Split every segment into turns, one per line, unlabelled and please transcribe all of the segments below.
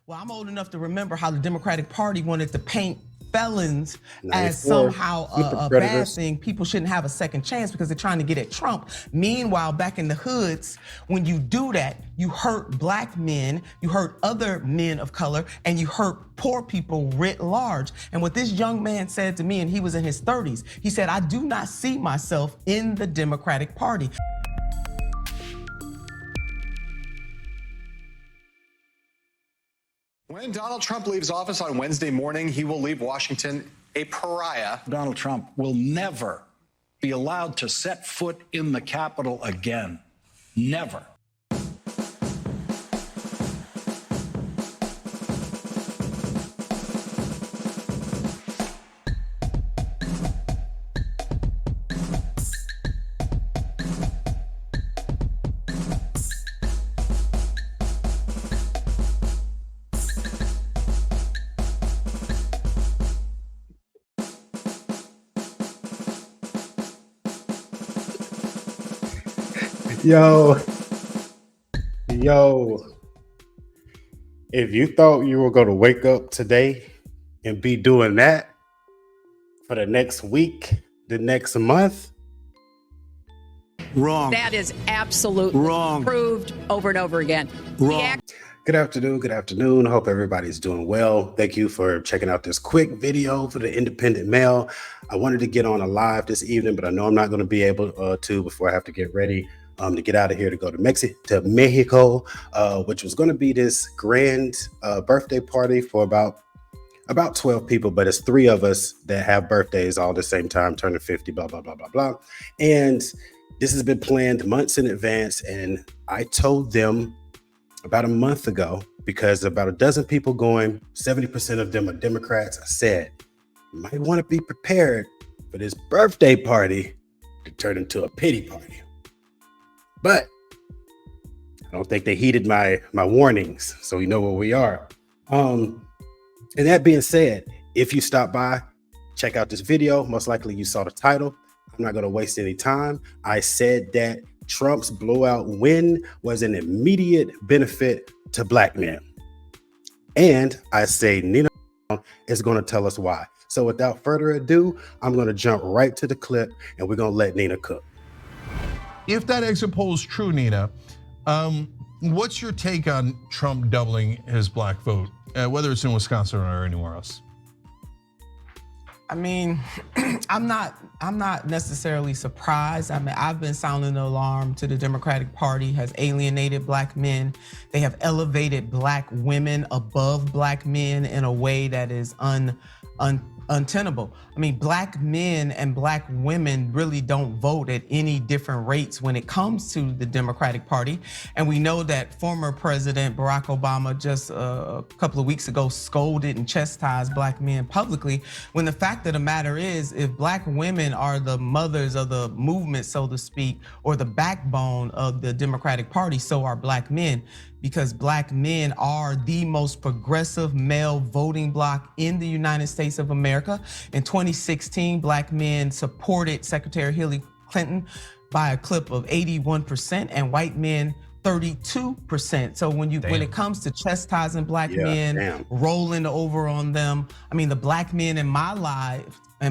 Well, I'm old enough to remember how the Democratic Party wanted to paint felons as somehow a bad thing. People shouldn't have a second chance because they're trying to get at Trump. Meanwhile, back in the hoods, when you do that, you hurt black men, you hurt other men of color, and you hurt poor people writ large. And what this young man said to me, and he was in his 30s, he said, I do not see myself in the Democratic Party.
When Donald Trump leaves office on Wednesday morning, he will leave Washington a pariah.
Donald Trump will never be allowed to set foot in the Capitol again. Never.
Yo, if you thought you were going to wake up today and be doing that for the next week, the next month,
wrong.
That is absolutely
wrong.
Proved over and over again.
Wrong.
Good afternoon. I hope everybody's doing well. Thank you for checking out this quick video for the Independent Mail. I wanted to get on a live this evening, but I know I'm not going to be able to before I have to get ready to get out of here to go to Mexico, which was going to be this grand birthday party for about 12 people, but it's 3 of us that have birthdays all at the same time, turning 50, blah, blah, blah, blah, blah. And this has been planned months in advance. And I told them about a month ago, because about a dozen people going, 70% of them are Democrats. I said, you might want to be prepared for this birthday party to turn into a pity party. But I don't think they heeded my warnings, so we know where we are. And that being said, if you stop by, check out this video. Most likely you saw the title. I'm not going to waste any time. I said that Trump's blowout win was an immediate benefit to black men. And I say Nina is going to tell us why. So without further ado, I'm going to jump right to the clip and we're going to let Nina cook.
If that exit poll is true, Nina, what's your take on Trump doubling his black vote, whether it's in Wisconsin or anywhere else?
I mean, I'm not necessarily surprised. I mean, I've been sounding the alarm to the Democratic Party has alienated black men. They have elevated black women above black men in a way that is untenable. I mean, black men and black women really don't vote at any different rates when it comes to the Democratic Party. And we know that former President Barack Obama just a couple of weeks ago scolded and chastised black men publicly, when the fact of the matter is, if black women are the mothers of the movement, so to speak, or the backbone of the Democratic Party, so are black men. Because black men are the most progressive male voting bloc in the United States of America. In 2016, black men supported Secretary Hillary Clinton by a clip of 81% and white men 32%. So when it comes to chastising black men, rolling over on them, I mean, the black men in my life are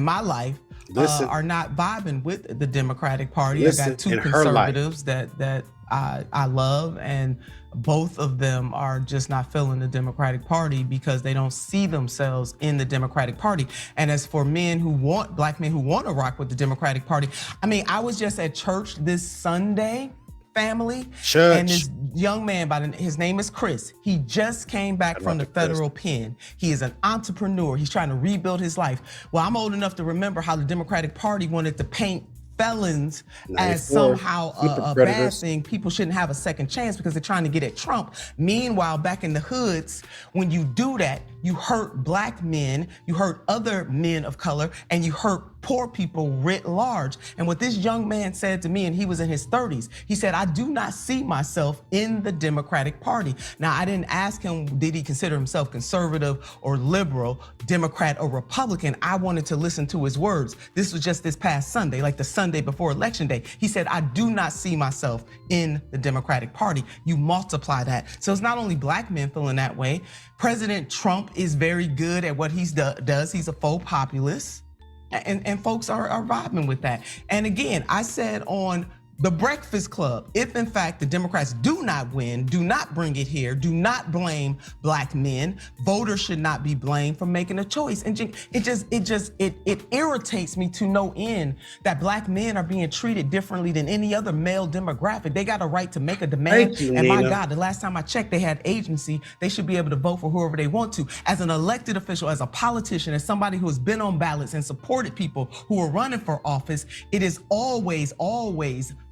not vibing with the Democratic Party. I got 2 conservatives that I love, and both of them are just not feeling the Democratic Party because they don't see themselves in the Democratic Party. And as for black men who want to rock with the Democratic Party, I mean, I was just at church this Sunday, family, and this young man his name is Chris. He just came back from the federal pen. He is an entrepreneur. He's trying to rebuild his life. Well, I'm old enough to remember how the Democratic Party wanted to paint felons as somehow a bad thing. People shouldn't have a second chance because they're trying to get at Trump. Meanwhile, back in the hoods, when you do that, you hurt black men, you hurt other men of color, and you hurt poor people writ large. And what this young man said to me, and he was in his 30s, he said, I do not see myself in the Democratic Party. Now, I didn't ask him, did he consider himself conservative or liberal, Democrat or Republican? I wanted to listen to his words. This was just this past Sunday, like the Sunday before Election Day. He said, I do not see myself in the Democratic Party. You multiply that. So it's not only black men feeling that way. President Trump is very good at what he does. He's a faux populist. And folks are vibing with that. And again, I said on The Breakfast Club, if in fact the Democrats do not win, do not bring it here, do not blame black men, voters should not be blamed for making a choice. And it irritates me to no end that black men are being treated differently than any other male demographic. They got a right to make a demand.
Thank you,
and my
Nina.
God, the last time I checked, they had agency. They should be able to vote for whoever they want to. As an elected official, as a politician, as somebody who has been on ballots and supported people who are running for office, it is always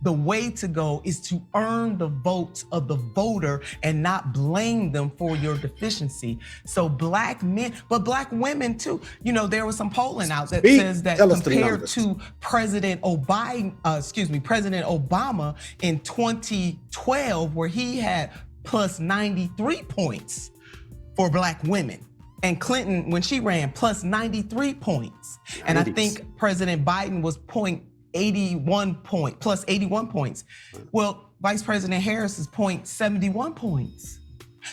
the way to go is to earn the votes of the voter and not blame them for your deficiency. So black men, but black women too. You know, there was some polling out that says that compared to President Obama in 2012, where he had plus 93 points for black women. And Clinton, when she ran, plus 93 points. And I think President Biden was plus 81 points. Well, Vice President Harris is 71 points.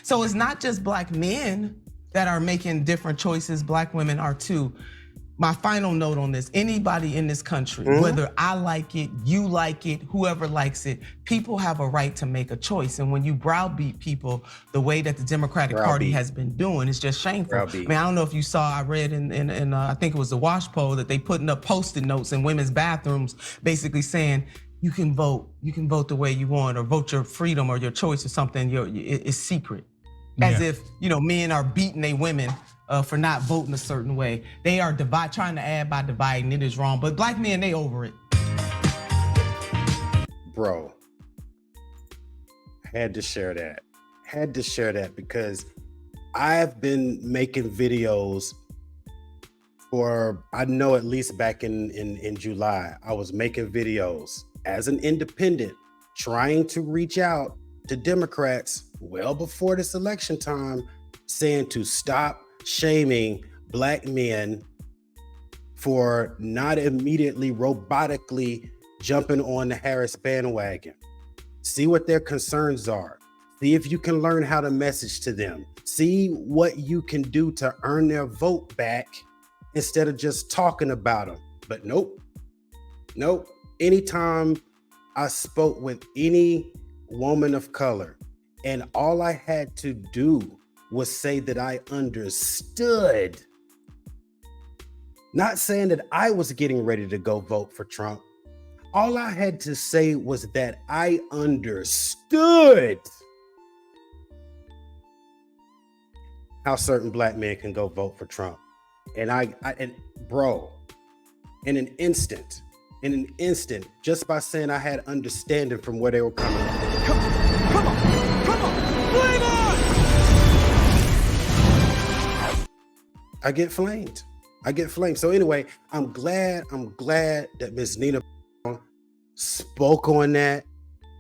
So it's not just black men that are making different choices, black women are too. My final note on this, anybody in this country, whether I like it, you like it, whoever likes it, people have a right to make a choice. And when you browbeat people the way that the Democratic Party has been doing, it's just shameful. I mean, I don't know if you saw, I read in I think it was the Wash poll that they putting up Post-it notes in women's bathrooms, basically saying, you can vote the way you want, or vote your freedom or your choice or something, it's secret. As if, you know, men are beating their women for not voting a certain way. They are trying to add by dividing. It is wrong. But black men, they over it.
Bro, had to share that because I've been making videos for, I know at least back in July, I was making videos as an independent, trying to reach out to Democrats well before this election time, saying to stop shaming black men for not immediately robotically jumping on the Harris bandwagon. See what their concerns are. See if you can learn how to message to them. See what you can do to earn their vote back instead of just talking about them. But nope. Anytime I spoke with any woman of color, and all I had to do was say that I understood. Not saying that I was getting ready to go vote for Trump. All I had to say was that I understood how certain black men can go vote for Trump. And bro, in an instant, just by saying I had understanding from where they were coming from. Come on, flame on! I get flamed. So anyway, I'm glad that Ms. Nina spoke on that.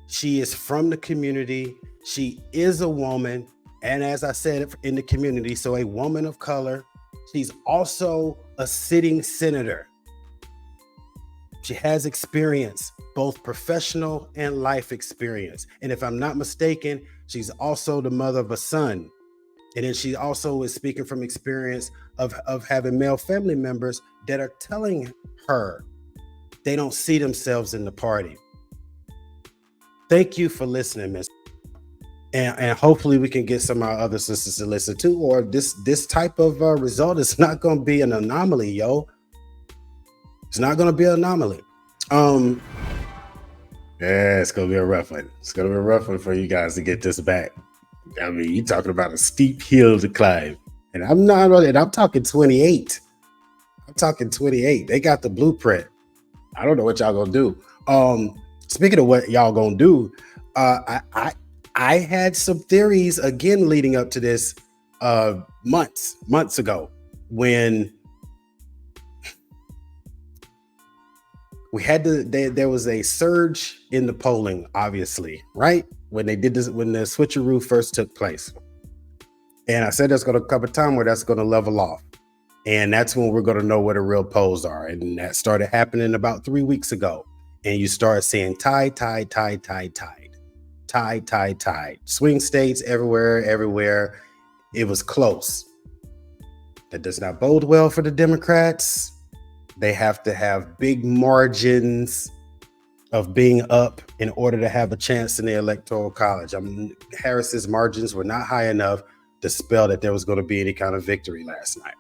She is from the community. She is a woman. And as I said, in the community, so a woman of color. She's also a sitting senator. She has experience, both professional and life experience. And if I'm not mistaken, she's also the mother of a son. And then she also is speaking from experience of having male family members that are telling her they don't see themselves in the party. Thank you for listening, Miss. And hopefully we can get some of our other sisters to listen too, or this type of result is not going to be an anomaly, yo. It's not going to be an anomaly. Yeah, it's going to be a rough one. It's going to be a rough one for you guys to get this back. I mean, you're talking about a steep hill to climb. And I'm talking 28. They got the blueprint. I don't know what y'all going to do. Speaking of what y'all going to do, I had some theories again leading up to this months ago when there was a surge in the polling, obviously, right? When they did this, when the switcheroo first took place. And I said there's going to come a time where that's going to level off. And that's when we're going to know what the real polls are. And that started happening about 3 weeks ago. And you start seeing tide. Swing states everywhere. It was close. That does not bode well for the Democrats. They have to have big margins of being up in order to have a chance in the Electoral College. Harris's margins were not high enough to spell that there was going to be any kind of victory last night.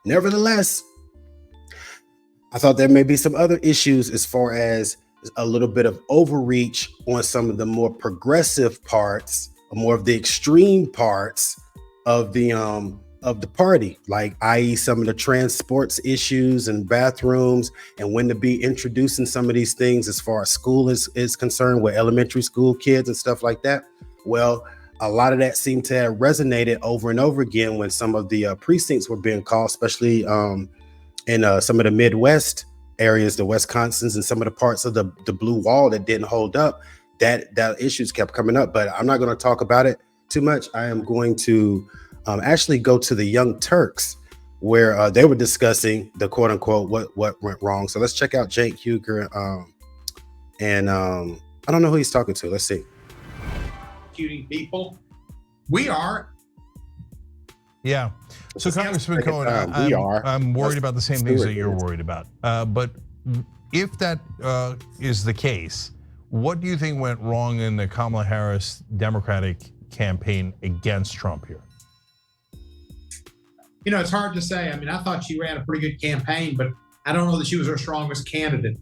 Nevertheless, I thought there may be some other issues as far as a little bit of overreach on some of the more progressive parts, or more of the extreme parts of the party, like i.e. some of the trans sports issues and bathrooms, and when to be introducing some of these things as far as school is concerned with elementary school kids and stuff like that. Well, a lot of that seemed to have resonated over and over again when some of the precincts were being called, especially in some of the Midwest areas, the Wisconsins and some of the parts of the blue wall that didn't hold up. That issues kept coming up, but I'm not going to talk about it too much. I am going to actually go to the Young Turks, where they were discussing the quote unquote what went wrong. So let's check out Jake Huger, and I don't know who he's talking to. Let's see.
Executing people, we are.
Yeah. So Congressman Cohen, I'm worried about the same things that you're worried about. But if that is the case, what do you think went wrong in the Kamala Harris Democratic campaign against Trump here?
You know, it's hard to say. I mean, I thought she ran a pretty good campaign, but I don't know that she was our strongest candidate.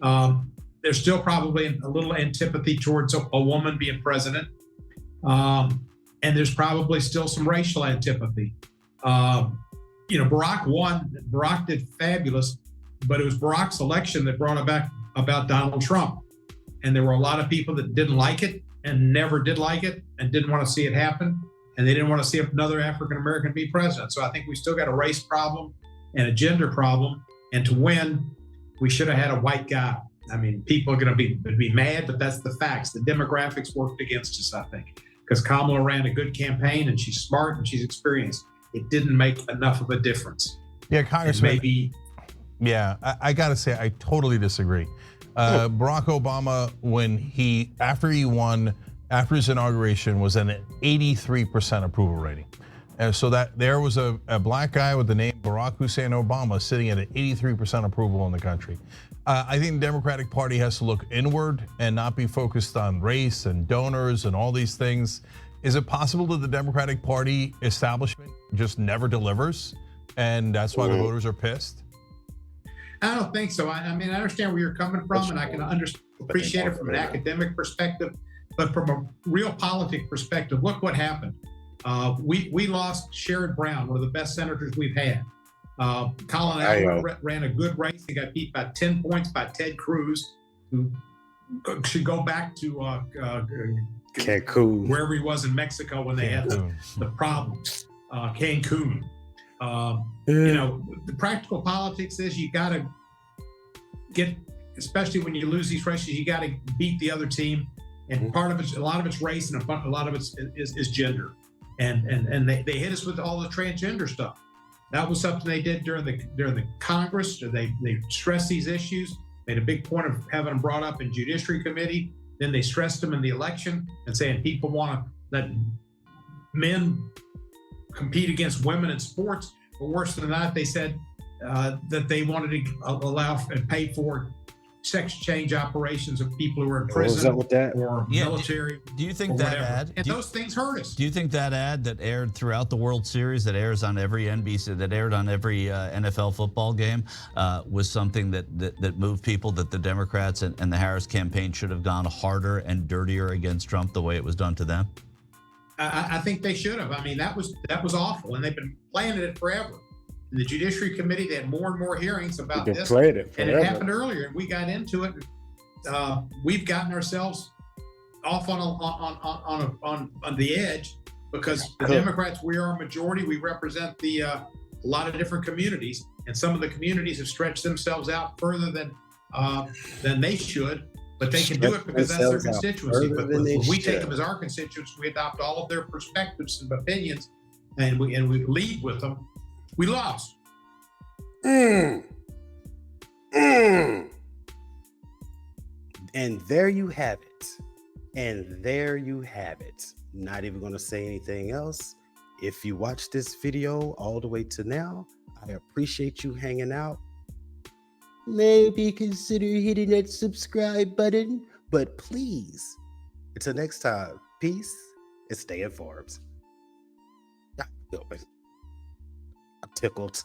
There's still probably a little antipathy towards a woman being president. And there's probably still some racial antipathy. You know, Barack won. Barack did fabulous, but it was Barack's election that brought it back about Donald Trump. And there were a lot of people that didn't like it and never did like it and didn't want to see it happen. And they didn't want to see another African-American be president. So I think we still got a race problem and a gender problem. And to win, we should have had a white guy. I mean, people are going to be mad, but that's the facts. The demographics worked against us, I think, because Kamala ran a good campaign and she's smart and she's experienced. It didn't make enough of a difference.
Yeah, Congressman.
Maybe.
Yeah, I got to say, I totally disagree. Barack Obama, after he won, after his inauguration, was at an 83% approval rating. And so that there was a black guy with the name Barack Hussein Obama sitting at an 83% approval in the country. I think the Democratic Party has to look inward and not be focused on race and donors and all these things. Is it possible that the Democratic Party establishment just never delivers, and that's why the voters are pissed?
I don't think so. I mean, I understand where you're coming from, and I can appreciate it from an academic perspective, but from a real politic perspective, look what happened. We lost Sherrod Brown, one of the best senators we've had. Colin Allen ran a good race. He got beat by 10 points by Ted Cruz, who should go back to
Cancun,
wherever he was in Mexico when they had the problems. Cancun. You know, the practical politics is you got to get, especially when you lose these races, you got to beat the other team. And part of it's, a lot of it's race, and a lot of it is gender. And they hit us with all the transgender stuff. That was something they did during the Congress. They stressed these issues, made a big point of having them brought up in Judiciary Committee. Then they stressed them in the election and saying people want to let men compete against women in sports. But worse than that, they said that they wanted to allow and pay for sex change operations of people who are in prison or military.
Do you think that ad?
And those things hurt us.
Do you think that ad that aired throughout the World Series, that airs on every NBC, that aired on every NFL football game, was something that moved people, that the Democrats and the Harris campaign should have gone harder and dirtier against Trump the way it was done to them?
I think they should have. I mean, that was awful, and they've been planning it forever. In the Judiciary Committee, they had more and more hearings about this, and it happened earlier, and we got into it. We've gotten ourselves off on the edge because the Democrats, we are a majority. We represent a lot of different communities, and some of the communities have stretched themselves out further than than they should. But they can do it because that's their constituency. But when we take them as our constituents, we adopt all of their perspectives and opinions, and we lead with them. We lost.
And there you have it. And there you have it. Not even going to say anything else. If you watched this video all the way to now, I appreciate you hanging out. Maybe consider hitting that subscribe button, but please, until next time, peace and stay informed. I'm tickled.